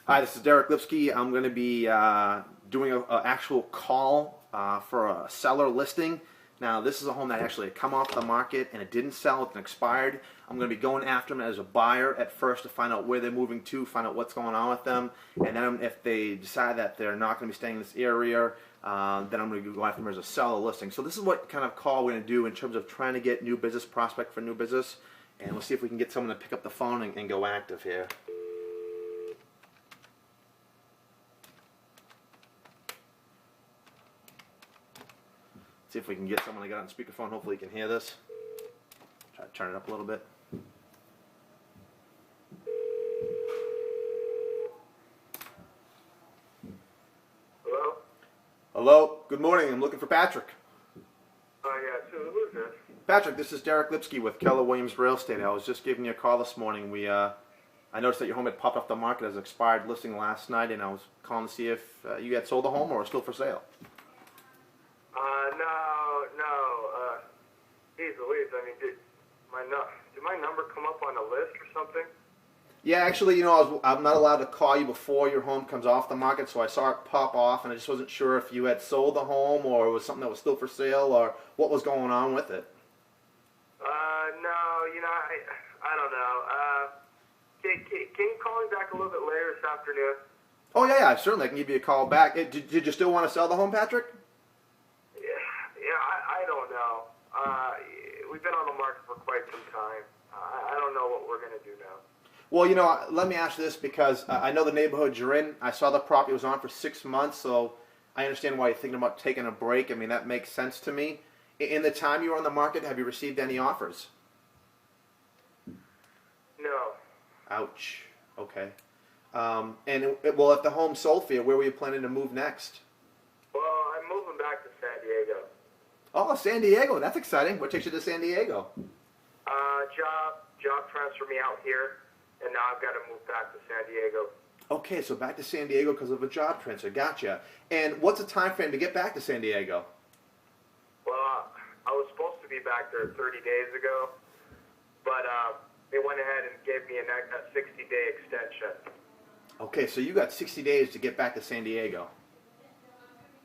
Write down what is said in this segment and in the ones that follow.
Hi, this is Deric Lipski. I'm going to be doing an actual call for a seller listing. Now, this is a home that actually had come off the market and it didn't sell, it's expired. I'm going to be going after them as a buyer at first to find out where they're moving to, find out what's going on with them, and then if they decide that they're not going to be staying in this area, then I'm going to go after them as a seller listing. So this is what kind of call we're going to do in terms of trying to get new business, prospect for new business, and we'll see if we can get someone to pick up the phone and go active here. See if we can get someone to get on speakerphone. Hopefully you can hear this. Try to turn it up a little bit. Hello? Hello. Good morning. I'm looking for Patrick. Yeah, so who's this? Patrick, this is Deric Lipski with Keller Williams Real Estate. I was just giving you a call this morning. I noticed that your home had popped off the market as an expired listing last night, and I was calling to see if you had sold the home or was still for sale. No. Geez Louise, I mean, did my number come up on a list or something? Yeah, actually, I'm not allowed to call you before your home comes off the market, so I saw it pop off, and I just wasn't sure if you had sold the home or it was something that was still for sale or what was going on with it. No, I don't know. Can you call me back a little bit later this afternoon? Oh, yeah, certainly. I can give you a call back. Did you still want to sell the home, Patrick? Yeah, I don't know. We've been on the market for quite some time. I don't know what we're going to do now. Well, let me ask you this because I know the neighborhood you're in. I saw the property was on for 6 months, so I understand why you're thinking about taking a break. I mean, that makes sense to me. In the time you were on the market, have you received any offers? No. Ouch. Okay. If the home sold for you, where were you planning to move next? Well, I'm moving back to San Diego. Oh, San Diego. That's exciting. What takes you to San Diego? Job transferred me out here, and now I've got to move back to San Diego. Okay, so back to San Diego because of a job transfer. Gotcha. And what's the time frame to get back to San Diego? Well, I was supposed to be back there 30 days ago, but they went ahead and gave me a 60-day extension. Okay, so you got 60 days to get back to San Diego.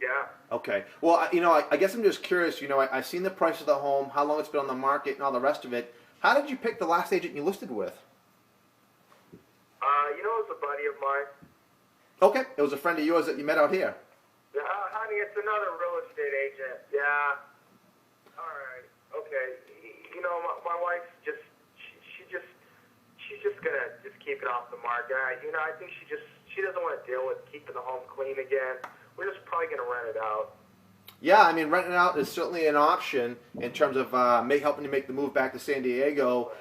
Yeah. Okay. Well, I guess I'm just curious. I've seen the price of the home, how long it's been on the market, and all the rest of it. How did you pick the last agent you listed with? It was a buddy of mine. Okay. It was a friend of yours that you met out here. Yeah, honey, it's another real estate agent. Yeah. All right. Okay. My wife's she's just gonna keep it off the market. I think she doesn't want to deal with keeping the home clean again. We're just probably gonna rent it out. Yeah, I mean, renting out is certainly an option in terms of helping you make the move back to San Diego.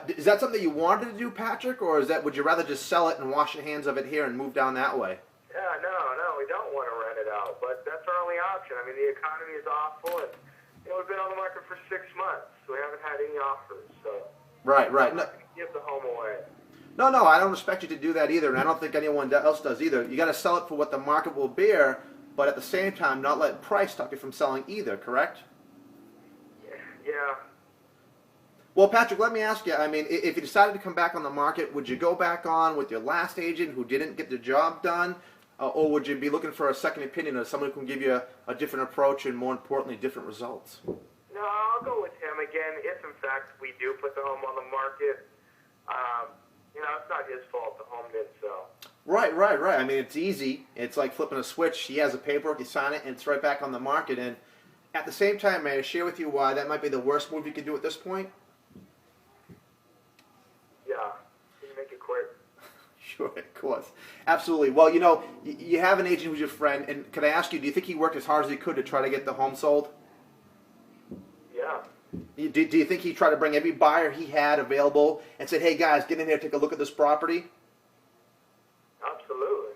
Is that something you wanted to do, Patrick, or would you rather just sell it and wash your hands of it here and move down that way? Yeah, no, we don't want to rent it out, but that's our only option. I mean, the economy is awful, and we've been on the market for 6 months, so we haven't had any offers. So Right. I'm not going to give the home away. No, I don't expect you to do that either, and I don't think anyone else does either. You got to sell it for what the market will bear, but at the same time, not let price stop you from selling either. Correct? Yeah. Well, Patrick, let me ask you. I mean, if you decided to come back on the market, would you go back on with your last agent who didn't get the job done, or would you be looking for a second opinion of someone who can give you a different approach and, more importantly, different results? No, I'll go with him again if, in fact, we do put the home on the market. It's not his fault the home didn't sell. Right. I mean, it's easy. It's like flipping a switch. He has a paperwork, you sign it, and it's right back on the market. And at the same time, may I share with you why that might be the worst move you could do at this point? Yeah. Can you make it quick? Sure, of course. Absolutely. Well, you have an agent who's your friend, and could I ask you, do you think he worked as hard as he could to try to get the home sold? Yeah. Do you think he tried to bring every buyer he had available and said, hey, guys, get in here, take a look at this property? Absolutely.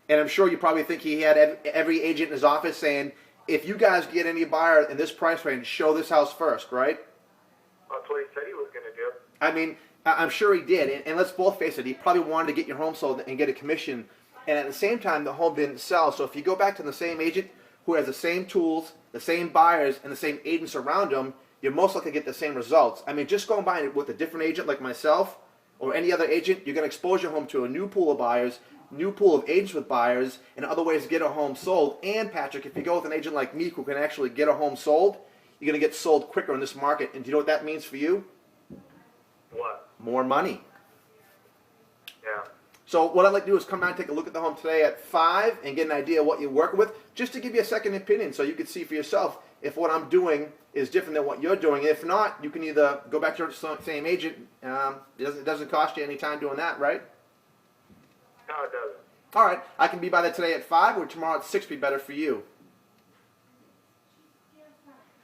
And I'm sure you probably think he had every agent in his office saying, if you guys get any buyer in this price range, show this house first, right? That's what he said he was going to do. I mean, I'm sure he did. And let's both face it, he probably wanted to get your home sold and get a commission. And at the same time, the home didn't sell. So if you go back to the same agent who has the same tools, the same buyers, and the same agents around him, you're most likely to get the same results. I mean, just going by with a different agent like myself, or any other agent, you're going to expose your home to a new pool of buyers, new pool of agents with buyers, and other ways to get a home sold. And Patrick, if you go with an agent like me who can actually get a home sold, you're going to get sold quicker in this market. And do you know what that means for you? What? More money. Yeah. So what I'd like to do is come down and take a look at the home today at 5 and get an idea of what you're working with, just to give you a second opinion so you can see for yourself if what I'm doing is different than what you're doing. If not, you can either go back to your same agent. It doesn't cost you any time doing that, right? No, it doesn't. All right. I can be by there today at 5 or tomorrow at 6 be better for you.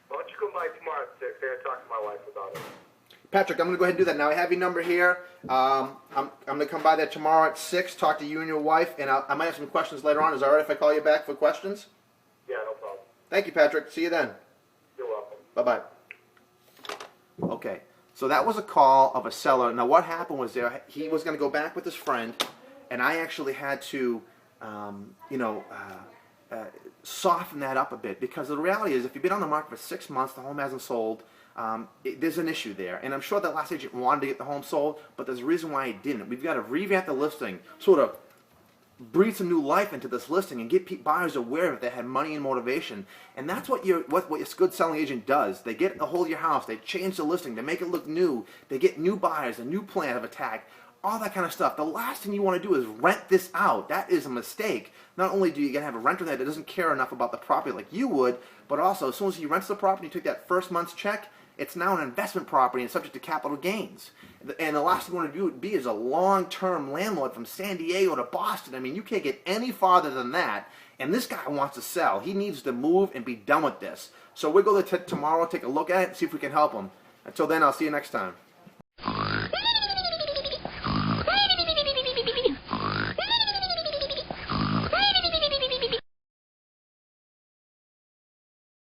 Why don't you come by tomorrow at 6 and talk to my wife about it? Patrick, I'm going to go ahead and do that now. I have your number here. I'm going to come by there tomorrow at 6, talk to you and your wife, and I might have some questions later on. Is it all right if I call you back for questions? Yeah, no problem. Thank you, Patrick. See you then. You're welcome. Bye-bye. Okay, so that was a call of a seller. Now, what happened was he was going to go back with his friend, and I actually had to, soften that up a bit, because the reality is if you've been on the market for 6 months, the home hasn't sold, there's an issue there. And I'm sure that last agent wanted to get the home sold, but there's a reason why he didn't. We've got to revamp the listing, sort of breathe some new life into this listing and get buyers aware of it that have money and motivation. And that's what your good selling agent does. They get a hold of your house, they change the listing, they make it look new, they get new buyers, a new plan of attack, all that kind of stuff. The last thing you want to do is rent this out. That is a mistake. Not only do you get to have a renter there that doesn't care enough about the property like you would, but also as soon as he rents the property, you take that first month's check, it's now an investment property and subject to capital gains. And the last thing you want to do would be is a long-term landlord from San Diego to Boston. I mean, you can't get any farther than that. And this guy wants to sell. He needs to move and be done with this. So we'll go tomorrow, take a look at it, and see if we can help him. Until then, I'll see you next time.